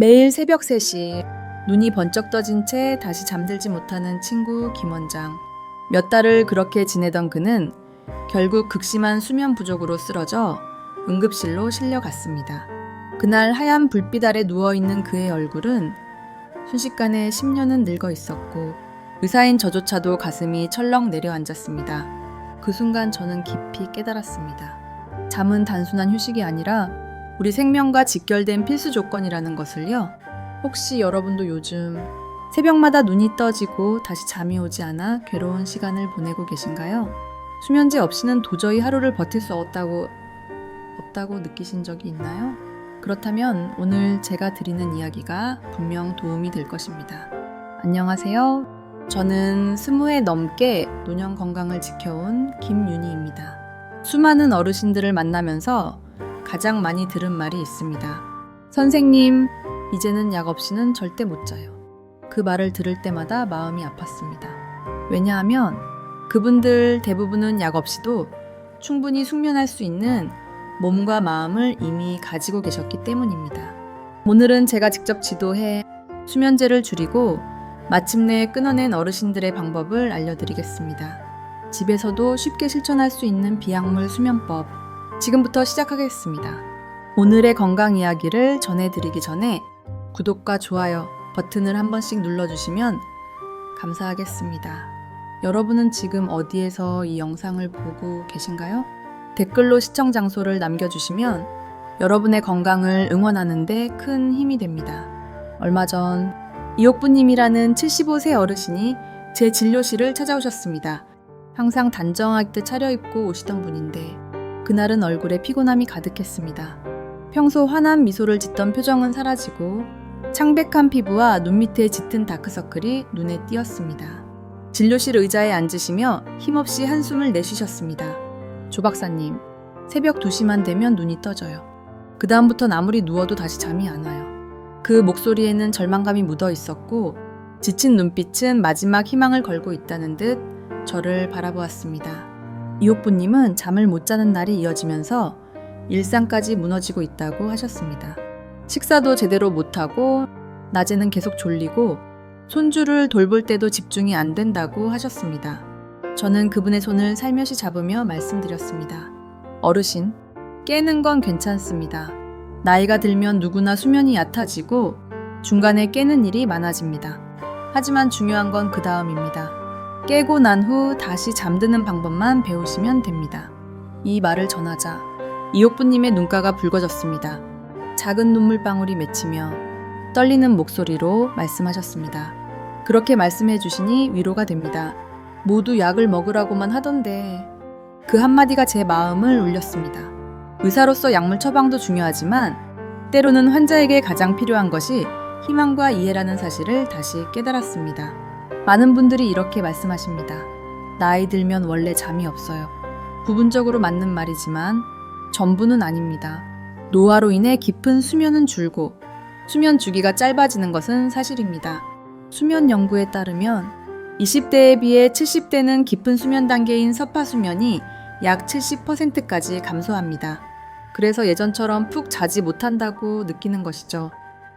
매일 새벽 3시 눈이 번쩍 떠진 채 다시 잠들지 못하는 친구 김원장. 몇 달을 그렇게 지내던 그는 결국 극심한 수면 부족으로 쓰러져 응급실로 실려갔습니다. 그날 하얀 불빛 아래 누워있는 그의 얼굴은 순식간에 10년은 늙어 있었고 의사인 저조차도 가슴이 철렁 내려앉았습니다. 그 순간 저는 깊이 깨달았습니다. 잠은 단순한 휴식이 아니라 우리 생명과 직결된 필수 조건이라는 것을요. 혹시 여러분도 요즘 새벽마다 눈이 떠지고 다시 잠이 오지 않아 괴로운 시간을 보내고 계신가요? 수면제 없이는 도저히 하루를 버틸 수 없다고 느끼신 적이 있나요? 그렇다면 오늘 제가 드리는 이야기가 분명 도움이 될 것입니다. 안녕하세요. 저는 20회 넘게 노년 건강을 지켜온 김윤희입니다. 수많은 어르신들을 만나면서 가장 많이 들은 말이 있습니다. 선생님, 이제는 약 없이는 절대 못 자요. 그 말을 들을 때마다 마음이 아팠습니다. 왜냐하면 그분들 대부분은 약 없이도 충분히 숙면할 수 있는 몸과 마음을 이미 가지고 계셨기 때문입니다. 오늘은 제가 직접 지도해 수면제를 줄이고 마침내 끊어낸 어르신들의 방법을 알려드리겠습니다. 집에서도 쉽게 실천할 수 있는 비약물 수면법, 지금부터 시작하겠습니다. 오늘의 건강 이야기를 전해드리기 전에 구독과 좋아요 버튼을 한 번씩 눌러주시면 감사하겠습니다. 여러분은 지금 어디에서 이 영상을 보고 계신가요? 댓글로 시청 장소를 남겨주시면 여러분의 건강을 응원하는 데 큰 힘이 됩니다. 얼마 전 이옥부님이라는 75세 어르신이 제 진료실을 찾아오셨습니다. 항상 단정하게 차려입고 오시던 분인데 그날은 얼굴에 피곤함이 가득했습니다. 평소 환한 미소를 짓던 표정은 사라지고 창백한 피부와 눈 밑에 짙은 다크서클이 눈에 띄었습니다. 진료실 의자에 앉으시며 힘없이 한숨을 내쉬셨습니다. 조 박사님, 새벽 2시만 되면 눈이 떠져요. 그 다음부턴 아무리 누워도 다시 잠이 안 와요. 그 목소리에는 절망감이 묻어 있었고 지친 눈빛은 마지막 희망을 걸고 있다는 듯 저를 바라보았습니다. 이옥부님은 잠을 못 자는 날이 이어지면서 일상까지 무너지고 있다고 하셨습니다. 식사도 제대로 못하고 낮에는 계속 졸리고 손주를 돌볼 때도 집중이 안 된다고 하셨습니다. 저는 그분의 손을 살며시 잡으며 말씀드렸습니다. 어르신, 깨는 건 괜찮습니다. 나이가 들면 누구나 수면이 얕아지고 중간에 깨는 일이 많아집니다. 하지만 중요한 건 그 다음입니다. 깨고 난 후 다시 잠드는 방법만 배우시면 됩니다. 이 말을 전하자 이옥부님의 눈가가 붉어졌습니다. 작은 눈물방울이 맺히며 떨리는 목소리로 말씀하셨습니다. 그렇게 말씀해 주시니 위로가 됩니다. 모두 약을 먹으라고만 하던데. 그 한마디가 제 마음을 울렸습니다. 의사로서 약물 처방도 중요하지만 때로는 환자에게 가장 필요한 것이 희망과 이해라는 사실을 다시 깨달았습니다. 많은 분들이 이렇게 말씀하십니다. 나이 들면 원래 잠이 없어요. 부분적으로 맞는 말이지만 전부는 아닙니다. 노화로 인해 깊은 수면은 줄고 수면 주기가 짧아지는 것은 사실입니다. 수면 연구에 따르면 20대에 비해 70대는 깊은 수면 단계인 서파 수면이 약 70%까지 감소합니다. 그래서 예전처럼 푹 자지 못한다고 느끼는 것이죠.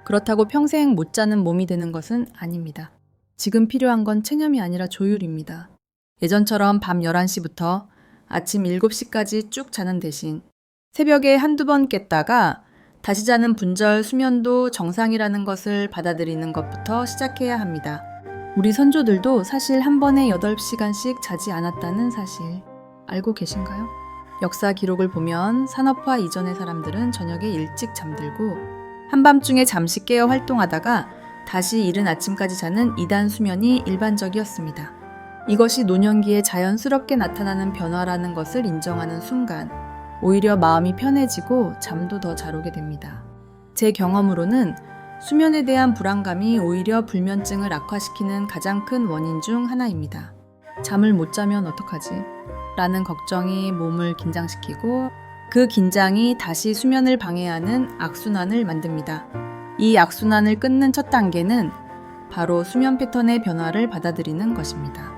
그렇다고 평생 못 자는 몸이 되는 것은 아닙니다. 지금 필요한 건 체념이 아니라 조율입니다. 예전처럼 밤 11시부터 아침 7시까지 쭉 자는 대신 새벽에 한두 번 깼다가 다시 자는 분절 수면도 정상이라는 것을 받아들이는 것부터 시작해야 합니다. 우리 선조들도 사실 한 번에 8시간씩 자지 않았다는 사실 알고 계신가요? 역사 기록을 보면 산업화 이전의 사람들은 저녁에 일찍 잠들고 한밤중에 잠시 깨어 활동하다가 다시 이른 아침까지 자는 이단 수면이 일반적이었습니다. 이것이 노년기에 자연스럽게 나타나는 변화라는 것을 인정하는 순간 오히려 마음이 편해지고 잠도 더 잘 오게 됩니다. 제 경험으로는 수면에 대한 불안감이 오히려 불면증을 악화시키는 가장 큰 원인 중 하나입니다. 잠을 못 자면 어떡하지? 라는 걱정이 몸을 긴장시키고 그 긴장이 다시 수면을 방해하는 악순환을 만듭니다. 이 악순환을 끊는 첫 단계는 바로 수면 패턴의 변화를 받아들이는 것입니다.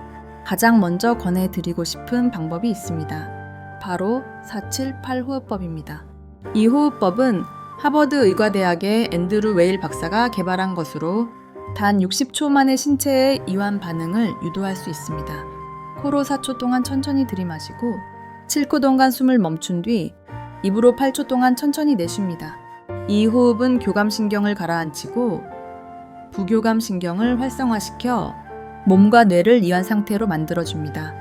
가장 먼저 권해드리고 싶은 방법이 있습니다. 바로 478 호흡법입니다. 이 호흡법은 하버드 의과대학의 앤드루 웨일 박사가 개발한 것으로 단 60초 만에 신체의 이완 반응을 유도할 수 있습니다. 코로 4초 동안 천천히 들이마시고 7초 동안 숨을 멈춘 뒤 입으로 8초 동안 천천히 내쉽니다. 이 호흡은 교감신경을 가라앉히고 부교감신경을 활성화시켜 몸과 뇌를 이완 상태로 만들어줍니다.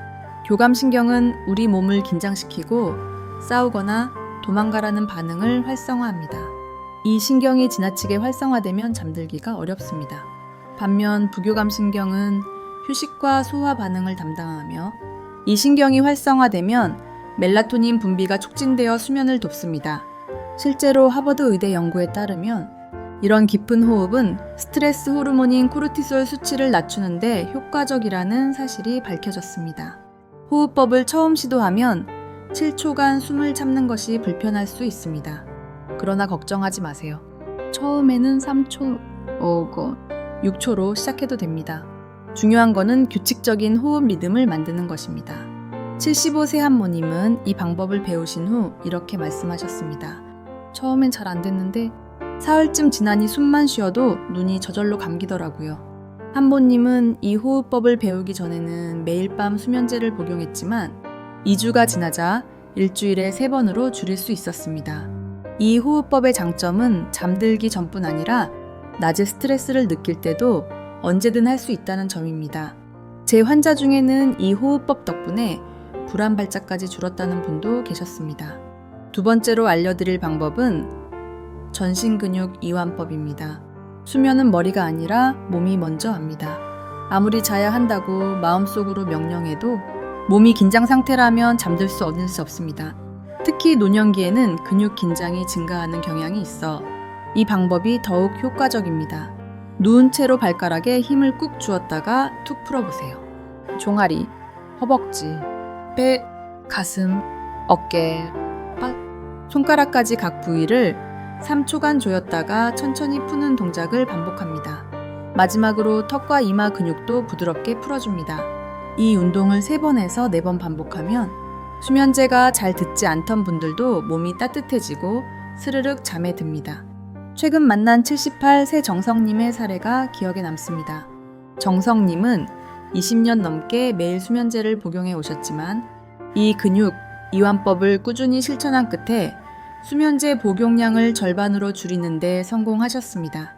교감신경은 우리 몸을 긴장시키고 싸우거나 도망가라는 반응을 활성화합니다. 이 신경이 지나치게 활성화되면 잠들기가 어렵습니다. 반면 부교감신경은 휴식과 소화 반응을 담당하며 이 신경이 활성화되면 멜라토닌 분비가 촉진되어 수면을 돕습니다. 실제로 하버드 의대 연구에 따르면 이런 깊은 호흡은 스트레스 호르몬인 코르티솔 수치를 낮추는데 효과적이라는 사실이 밝혀졌습니다. 호흡법을 처음 시도하면 7초간 숨을 참는 것이 불편할 수 있습니다. 그러나 걱정하지 마세요. 처음에는 3초, 5초, 6초로 시작해도 됩니다. 중요한 거는 규칙적인 호흡 리듬을 만드는 것입니다. 75세 한모님은 이 방법을 배우신 후 이렇게 말씀하셨습니다. 처음엔 잘 안 됐는데 사흘쯤 지나니 숨만 쉬어도 눈이 저절로 감기더라고요. 한모님은 이 호흡법을 배우기 전에는 매일 밤 수면제를 복용했지만 2주가 지나자 일주일에 3번으로 줄일 수 있었습니다. 이 호흡법의 장점은 잠들기 전뿐 아니라 낮에 스트레스를 느낄 때도 언제든 할 수 있다는 점입니다. 제 환자 중에는 이 호흡법 덕분에 불안 발작까지 줄었다는 분도 계셨습니다. 두 번째로 알려드릴 방법은 전신근육 이완법입니다. 수면은 머리가 아니라 몸이 먼저 합니다. 아무리 자야 한다고 마음속으로 명령해도 몸이 긴장 상태라면 잠들 수 없습니다. 특히 노년기에는 근육 긴장이 증가하는 경향이 있어 이 방법이 더욱 효과적입니다. 누운 채로 발가락에 힘을 꾹 주었다가 툭 풀어보세요. 종아리, 허벅지, 배, 가슴, 어깨, 팔, 손가락까지 각 부위를 3초간 조였다가 천천히 푸는 동작을 반복합니다. 마지막으로 턱과 이마 근육도 부드럽게 풀어줍니다. 이 운동을 3번에서 4번 반복하면 수면제가 잘 듣지 않던 분들도 몸이 따뜻해지고 스르륵 잠에 듭니다. 최근 만난 78세 정성님의 사례가 기억에 남습니다. 정성님은 20년 넘게 매일 수면제를 복용해 오셨지만 이 근육 이완법을 꾸준히 실천한 끝에 수면제 복용량을 절반으로 줄이는 데 성공하셨습니다.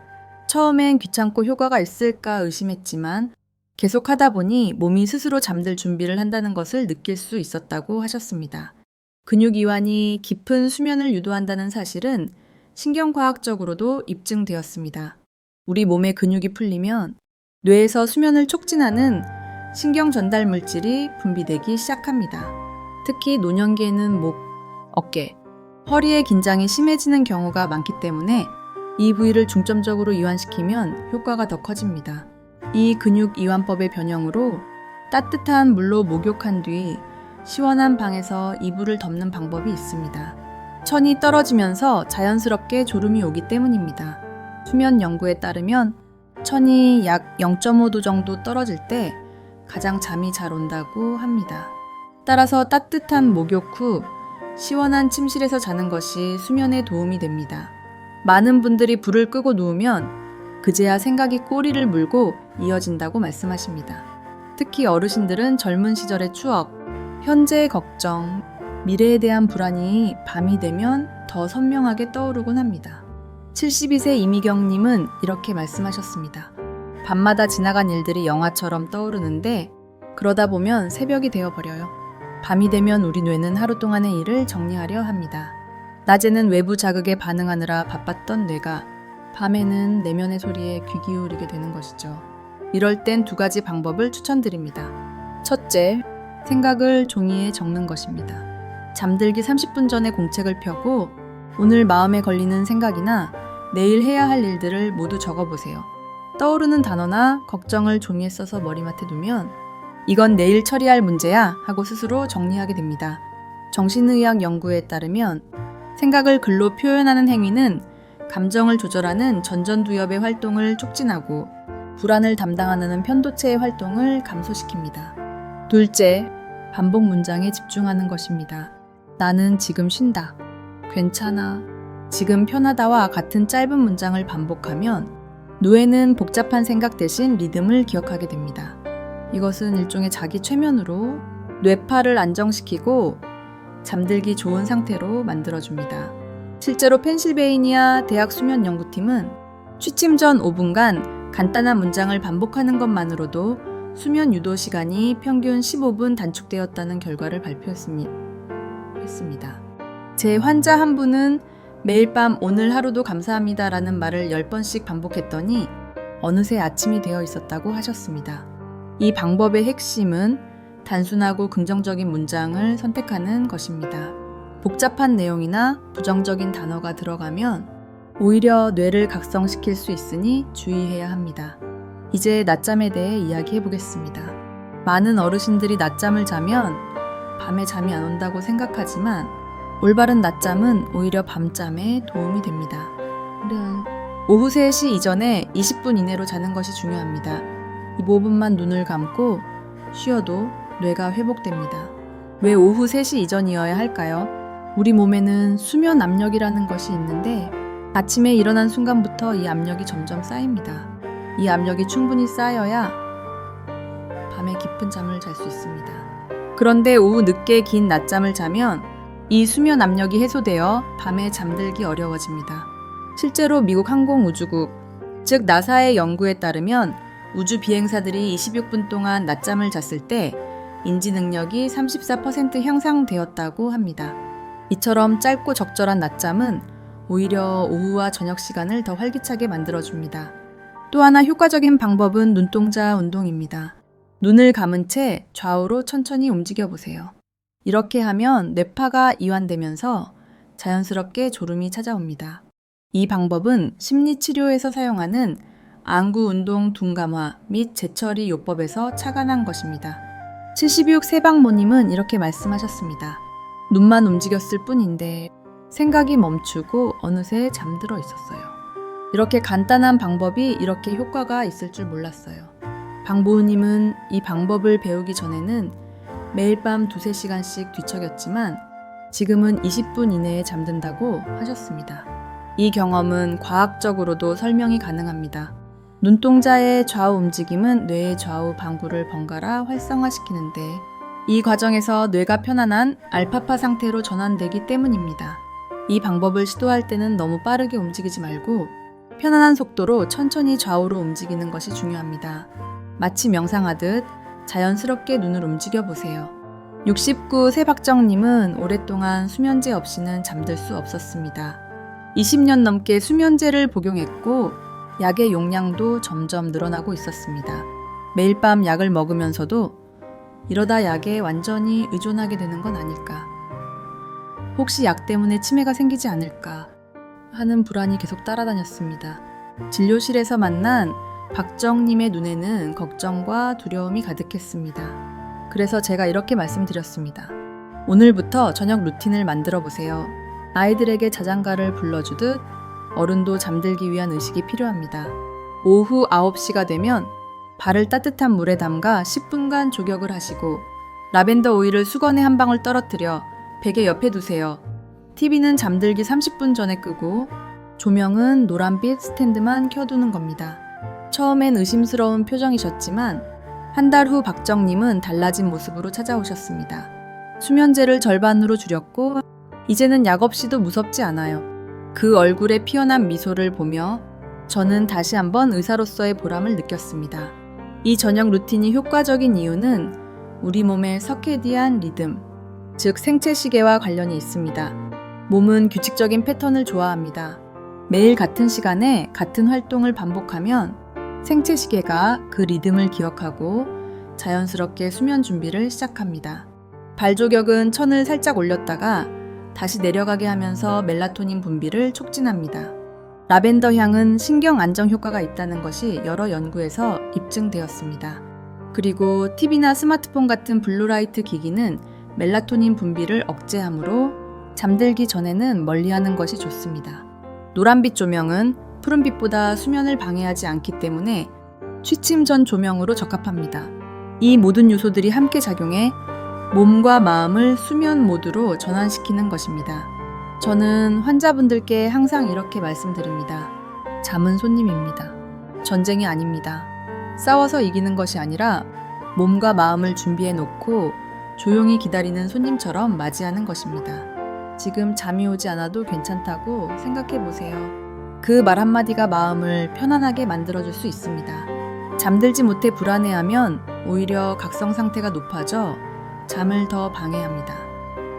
처음엔 귀찮고 효과가 있을까 의심했지만 계속 하다 보니 몸이 스스로 잠들 준비를 한다는 것을 느낄 수 있었다고 하셨습니다. 근육 이완이 깊은 수면을 유도한다는 사실은 신경과학적으로도 입증되었습니다. 우리 몸의 근육이 풀리면 뇌에서 수면을 촉진하는 신경 전달 물질이 분비되기 시작합니다. 특히 노년기에는 목, 어깨, 허리의 긴장이 심해지는 경우가 많기 때문에 이 부위를 중점적으로 이완시키면 효과가 더 커집니다. 이 근육 이완법의 변형으로 따뜻한 물로 목욕한 뒤 시원한 방에서 이불을 덮는 방법이 있습니다. 천이 떨어지면서 자연스럽게 졸음이 오기 때문입니다. 수면 연구에 따르면 천이 약 0.5도 정도 떨어질 때 가장 잠이 잘 온다고 합니다. 따라서 따뜻한 목욕 후 시원한 침실에서 자는 것이 수면에 도움이 됩니다. 많은 분들이 불을 끄고 누우면 그제야 생각이 꼬리를 물고 이어진다고 말씀하십니다. 특히 어르신들은 젊은 시절의 추억, 현재의 걱정, 미래에 대한 불안이 밤이 되면 더 선명하게 떠오르곤 합니다. 72세 이미경님은 이렇게 말씀하셨습니다. 밤마다 지나간 일들이 영화처럼 떠오르는데 그러다 보면 새벽이 되어버려요. 밤이 되면 우리 뇌는 하루 동안의 일을 정리하려 합니다. 낮에는 외부 자극에 반응하느라 바빴던 뇌가 밤에는 내면의 소리에 귀 기울이게 되는 것이죠. 이럴 땐 2가지 방법을 추천드립니다. 첫째, 생각을 종이에 적는 것입니다. 잠들기 30분 전에 공책을 펴고 오늘 마음에 걸리는 생각이나 내일 해야 할 일들을 모두 적어보세요. 떠오르는 단어나 걱정을 종이에 써서 머리맡에 두면 이건 내일 처리할 문제야 하고 스스로 정리하게 됩니다. 정신의학 연구에 따르면 생각을 글로 표현하는 행위는 감정을 조절하는 전전두엽의 활동을 촉진하고 불안을 담당하는 편도체의 활동을 감소시킵니다. 둘째, 반복 문장에 집중하는 것입니다. 나는 지금 쉰다. 괜찮아. 지금 편하다와 같은 짧은 문장을 반복하면 뇌는 복잡한 생각 대신 리듬을 기억하게 됩니다. 이것은 일종의 자기 최면으로 뇌파를 안정시키고 잠들기 좋은 상태로 만들어줍니다. 실제로 펜실베이니아 대학 수면 연구팀은 취침 전 5분간 간단한 문장을 반복하는 것만으로도 수면 유도 시간이 평균 15분 단축되었다는 결과를 발표했습니다. 제 환자 한 분은 매일 밤 오늘 하루도 감사합니다라는 말을 10번씩 반복했더니 어느새 아침이 되어 있었다고 하셨습니다. 이 방법의 핵심은 단순하고 긍정적인 문장을 선택하는 것입니다. 복잡한 내용이나 부정적인 단어가 들어가면 오히려 뇌를 각성시킬 수 있으니 주의해야 합니다. 이제 낮잠에 대해 이야기해 보겠습니다. 많은 어르신들이 낮잠을 자면 밤에 잠이 안 온다고 생각하지만 올바른 낮잠은 오히려 밤잠에 도움이 됩니다. 오후 3시 이전에 20분 이내로 자는 것이 중요합니다. 15분만 눈을 감고 쉬어도 뇌가 회복됩니다. 왜 오후 3시 이전이어야 할까요? 우리 몸에는 수면 압력이라는 것이 있는데 아침에 일어난 순간부터 이 압력이 점점 쌓입니다. 이 압력이 충분히 쌓여야 밤에 깊은 잠을 잘 수 있습니다. 그런데 오후 늦게 긴 낮잠을 자면 이 수면 압력이 해소되어 밤에 잠들기 어려워집니다. 실제로 미국 항공우주국, 즉 나사의 연구에 따르면 우주 비행사들이 26분 동안 낮잠을 잤을 때 인지 능력이 34% 향상되었다고 합니다. 이처럼 짧고 적절한 낮잠은 오히려 오후와 저녁 시간을 더 활기차게 만들어줍니다. 또 하나 효과적인 방법은 눈동자 운동입니다. 눈을 감은 채 좌우로 천천히 움직여 보세요. 이렇게 하면 뇌파가 이완되면서 자연스럽게 졸음이 찾아옵니다. 이 방법은 심리치료에서 사용하는 안구 운동 둔감화 및 재처리 요법에서 착안한 것입니다. 76 세방모님은 이렇게 말씀하셨습니다. 눈만 움직였을 뿐인데 생각이 멈추고 어느새 잠들어 있었어요. 이렇게 간단한 방법이 이렇게 효과가 있을 줄 몰랐어요. 방보우님은 이 방법을 배우기 전에는 매일 밤 2-3시간씩 뒤척였지만 지금은 20분 이내에 잠든다고 하셨습니다. 이 경험은 과학적으로도 설명이 가능합니다. 눈동자의 좌우 움직임은 뇌의 좌우 방구를 번갈아 활성화시키는데 이 과정에서 뇌가 편안한 알파파 상태로 전환되기 때문입니다. 이 방법을 시도할 때는 너무 빠르게 움직이지 말고 편안한 속도로 천천히 좌우로 움직이는 것이 중요합니다. 마치 명상하듯 자연스럽게 눈을 움직여 보세요. 69 세박정님은 오랫동안 수면제 없이는 잠들 수 없었습니다. 20년 넘게 수면제를 복용했고 약의 용량도 점점 늘어나고 있었습니다. 매일 밤 약을 먹으면서도 이러다 약에 완전히 의존하게 되는 건 아닐까? 혹시 약 때문에 치매가 생기지 않을까? 하는 불안이 계속 따라다녔습니다. 진료실에서 만난 박정님의 눈에는 걱정과 두려움이 가득했습니다. 그래서 제가 이렇게 말씀드렸습니다. 오늘부터 저녁 루틴을 만들어 보세요. 아이들에게 자장가를 불러주듯 어른도 잠들기 위한 의식이 필요합니다. 오후 9시가 되면 발을 따뜻한 물에 담가 10분간 조격을 하시고 라벤더 오일을 수건에 한 방울 떨어뜨려 베개 옆에 두세요. TV는 잠들기 30분 전에 끄고 조명은 노란빛 스탠드만 켜두는 겁니다. 처음엔 의심스러운 표정이셨지만 한 달 후 박정님은 달라진 모습으로 찾아오셨습니다. 수면제를 절반으로 줄였고 이제는 약 없이도 무섭지 않아요. 그 얼굴에 피어난 미소를 보며 저는 다시 한번 의사로서의 보람을 느꼈습니다. 이 저녁 루틴이 효과적인 이유는 우리 몸의 서케디안 리듬, 즉 생체시계와 관련이 있습니다. 몸은 규칙적인 패턴을 좋아합니다. 매일 같은 시간에 같은 활동을 반복하면 생체시계가 그 리듬을 기억하고 자연스럽게 수면 준비를 시작합니다. 발조격은 천을 살짝 올렸다가 다시 내려가게 하면서 멜라토닌 분비를 촉진합니다. 라벤더 향은 신경 안정 효과가 있다는 것이 여러 연구에서 입증되었습니다. 그리고 TV나 스마트폰 같은 블루라이트 기기는 멜라토닌 분비를 억제하므로 잠들기 전에는 멀리하는 것이 좋습니다. 노란빛 조명은 푸른빛보다 수면을 방해하지 않기 때문에 취침 전 조명으로 적합합니다. 이 모든 요소들이 함께 작용해 몸과 마음을 수면 모드로 전환시키는 것입니다. 저는 환자분들께 항상 이렇게 말씀드립니다. 잠은 손님입니다. 전쟁이 아닙니다. 싸워서 이기는 것이 아니라 몸과 마음을 준비해 놓고 조용히 기다리는 손님처럼 맞이하는 것입니다. 지금 잠이 오지 않아도 괜찮다고 생각해 보세요. 그 말 한마디가 마음을 편안하게 만들어줄 수 있습니다. 잠들지 못해 불안해하면 오히려 각성 상태가 높아져 잠을 더 방해합니다.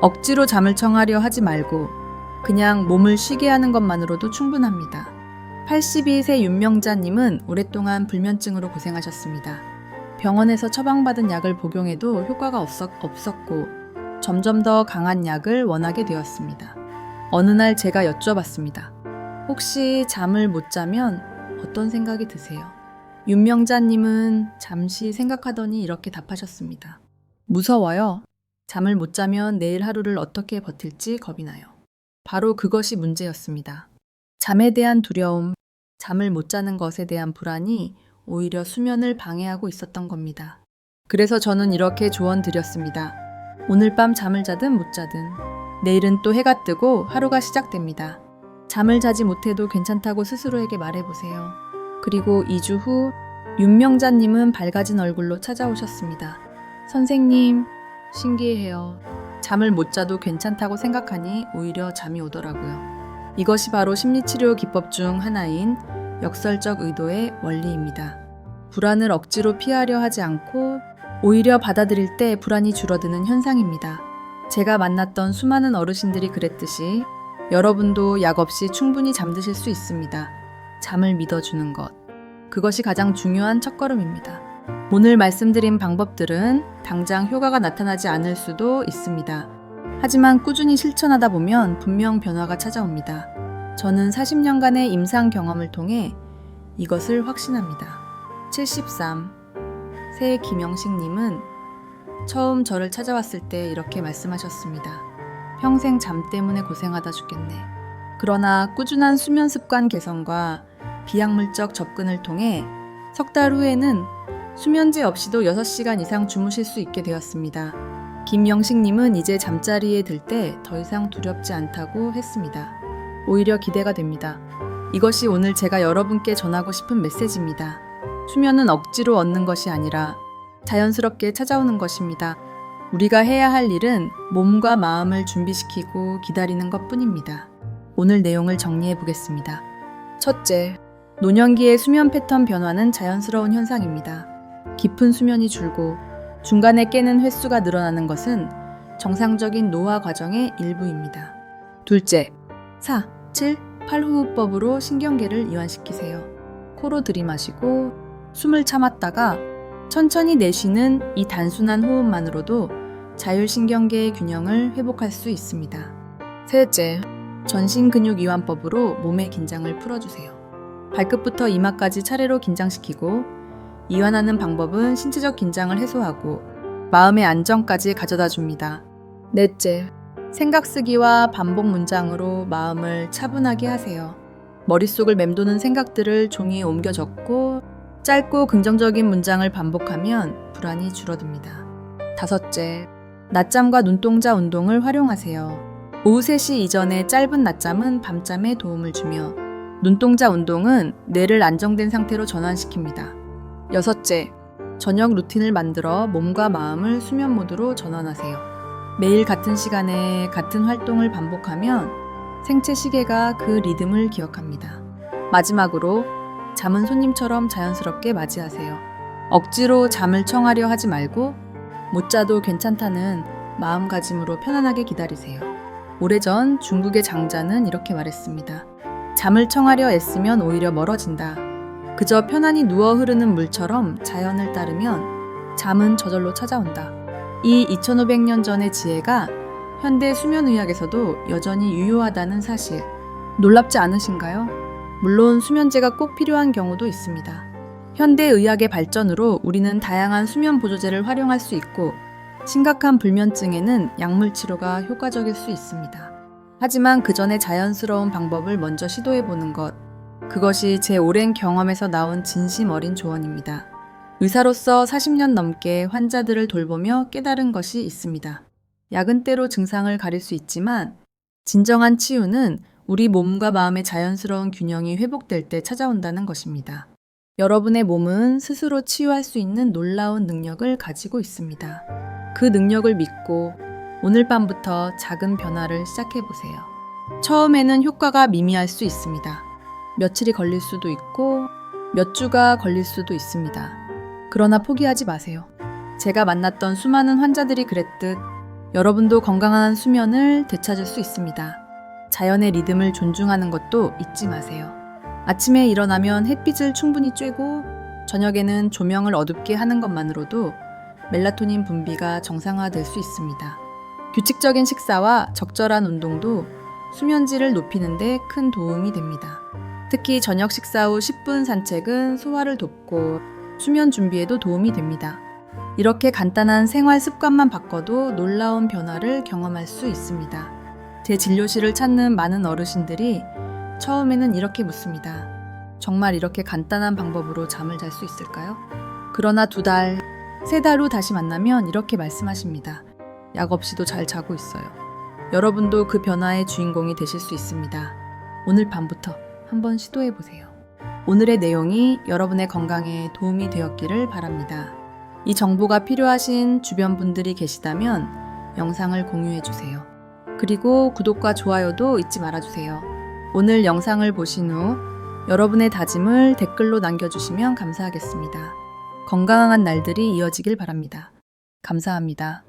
억지로 잠을 청하려 하지 말고 그냥 몸을 쉬게 하는 것만으로도 충분합니다. 82세 윤명자님은 오랫동안 불면증으로 고생하셨습니다. 병원에서 처방받은 약을 복용해도 효과가 없었고 점점 더 강한 약을 원하게 되었습니다. 어느 날 제가 여쭤봤습니다. 혹시 잠을 못 자면 어떤 생각이 드세요? 윤명자님은 잠시 생각하더니 이렇게 답하셨습니다. 무서워요. 잠을 못 자면 내일 하루를 어떻게 버틸지 겁이 나요. 바로 그것이 문제였습니다. 잠에 대한 두려움, 잠을 못 자는 것에 대한 불안이 오히려 수면을 방해하고 있었던 겁니다. 그래서 저는 이렇게 조언 드렸습니다. 오늘 밤 잠을 자든 못 자든 내일은 또 해가 뜨고 하루가 시작됩니다. 잠을 자지 못해도 괜찮다고 스스로에게 말해보세요. 그리고 2주 후 윤명자님은 밝아진 얼굴로 찾아오셨습니다. 선생님, 신기해요. 잠을 못 자도 괜찮다고 생각하니 오히려 잠이 오더라고요. 이것이 바로 심리치료 기법 중 하나인 역설적 의도의 원리입니다. 불안을 억지로 피하려 하지 않고 오히려 받아들일 때 불안이 줄어드는 현상입니다. 제가 만났던 수많은 어르신들이 그랬듯이 여러분도 약 없이 충분히 잠드실 수 있습니다. 잠을 믿어주는 것. 그것이 가장 중요한 첫걸음입니다. 오늘 말씀드린 방법들은 당장 효과가 나타나지 않을 수도 있습니다. 하지만 꾸준히 실천하다 보면 분명 변화가 찾아옵니다. 저는 40년간의 임상 경험을 통해 이것을 확신합니다. 73. 새 김영식님은 처음 저를 찾아왔을 때 이렇게 말씀하셨습니다. 평생 잠 때문에 고생하다 죽겠네. 그러나 꾸준한 수면 습관 개선과 비약물적 접근을 통해 석 달 후에는 수면제 없이도 6시간 이상 주무실 수 있게 되었습니다. 김영식님은 이제 잠자리에 들 때 더 이상 두렵지 않다고 했습니다. 오히려 기대가 됩니다. 이것이 오늘 제가 여러분께 전하고 싶은 메시지입니다. 수면은 억지로 얻는 것이 아니라 자연스럽게 찾아오는 것입니다. 우리가 해야 할 일은 몸과 마음을 준비시키고 기다리는 것뿐입니다. 오늘 내용을 정리해 보겠습니다. 첫째, 노년기의 수면 패턴 변화는 자연스러운 현상입니다. 깊은 수면이 줄고 중간에 깨는 횟수가 늘어나는 것은 정상적인 노화 과정의 일부입니다. 둘째, 4, 7, 8호흡법으로 신경계를 이완시키세요. 코로 들이마시고 숨을 참았다가 천천히 내쉬는 이 단순한 호흡만으로도 자율신경계의 균형을 회복할 수 있습니다. 셋째, 전신근육이완법으로 몸의 긴장을 풀어주세요. 발끝부터 이마까지 차례로 긴장시키고 이완하는 방법은 신체적 긴장을 해소하고 마음의 안정까지 가져다 줍니다. 넷째, 생각 쓰기와 반복 문장으로 마음을 차분하게 하세요. 머릿속을 맴도는 생각들을 종이에 옮겨 적고 짧고 긍정적인 문장을 반복하면 불안이 줄어듭니다. 다섯째, 낮잠과 눈동자 운동을 활용하세요. 오후 3시 이전의 짧은 낮잠은 밤잠에 도움을 주며 눈동자 운동은 뇌를 안정된 상태로 전환시킵니다. 여섯째, 저녁 루틴을 만들어 몸과 마음을 수면 모드로 전환하세요. 매일 같은 시간에 같은 활동을 반복하면 생체 시계가 그 리듬을 기억합니다. 마지막으로 잠은 손님처럼 자연스럽게 맞이하세요. 억지로 잠을 청하려 하지 말고 못 자도 괜찮다는 마음가짐으로 편안하게 기다리세요. 오래전 중국의 장자는 이렇게 말했습니다. 잠을 청하려 애쓰면 오히려 멀어진다. 그저 편안히 누워 흐르는 물처럼 자연을 따르면 잠은 저절로 찾아온다. 이 2500년 전의 지혜가 현대 수면의학에서도 여전히 유효하다는 사실, 놀랍지 않으신가요? 물론 수면제가 꼭 필요한 경우도 있습니다. 현대의학의 발전으로 우리는 다양한 수면 보조제를 활용할 수 있고 심각한 불면증에는 약물 치료가 효과적일 수 있습니다. 하지만 그 전에 자연스러운 방법을 먼저 시도해보는 것, 그것이 제 오랜 경험에서 나온 진심 어린 조언입니다. 의사로서 40년 넘게 환자들을 돌보며 깨달은 것이 있습니다. 약은 때로 증상을 가릴 수 있지만 진정한 치유는 우리 몸과 마음의 자연스러운 균형이 회복될 때 찾아온다는 것입니다. 여러분의 몸은 스스로 치유할 수 있는 놀라운 능력을 가지고 있습니다. 그 능력을 믿고 오늘 밤부터 작은 변화를 시작해 보세요. 처음에는 효과가 미미할 수 있습니다. 며칠이 걸릴 수도 있고 몇 주가 걸릴 수도 있습니다. 그러나 포기하지 마세요. 제가 만났던 수많은 환자들이 그랬듯 여러분도 건강한 수면을 되찾을 수 있습니다. 자연의 리듬을 존중하는 것도 잊지 마세요. 아침에 일어나면 햇빛을 충분히 쬐고 저녁에는 조명을 어둡게 하는 것만으로도 멜라토닌 분비가 정상화될 수 있습니다. 규칙적인 식사와 적절한 운동도 수면질을 높이는 데 큰 도움이 됩니다. 특히 저녁 식사 후 10분 산책은 소화를 돕고 수면 준비에도 도움이 됩니다. 이렇게 간단한 생활 습관만 바꿔도 놀라운 변화를 경험할 수 있습니다. 제 진료실을 찾는 많은 어르신들이 처음에는 이렇게 묻습니다. 정말 이렇게 간단한 방법으로 잠을 잘 수 있을까요? 그러나 2달, 3달 후 다시 만나면 이렇게 말씀하십니다. 약 없이도 잘 자고 있어요. 여러분도 그 변화의 주인공이 되실 수 있습니다. 오늘 밤부터 한번 시도해보세요. 오늘의 내용이 여러분의 건강에 도움이 되었기를 바랍니다. 이 정보가 필요하신 주변 분들이 계시다면 영상을 공유해주세요. 그리고 구독과 좋아요도 잊지 말아주세요. 오늘 영상을 보신 후 여러분의 다짐을 댓글로 남겨주시면 감사하겠습니다. 건강한 날들이 이어지길 바랍니다. 감사합니다.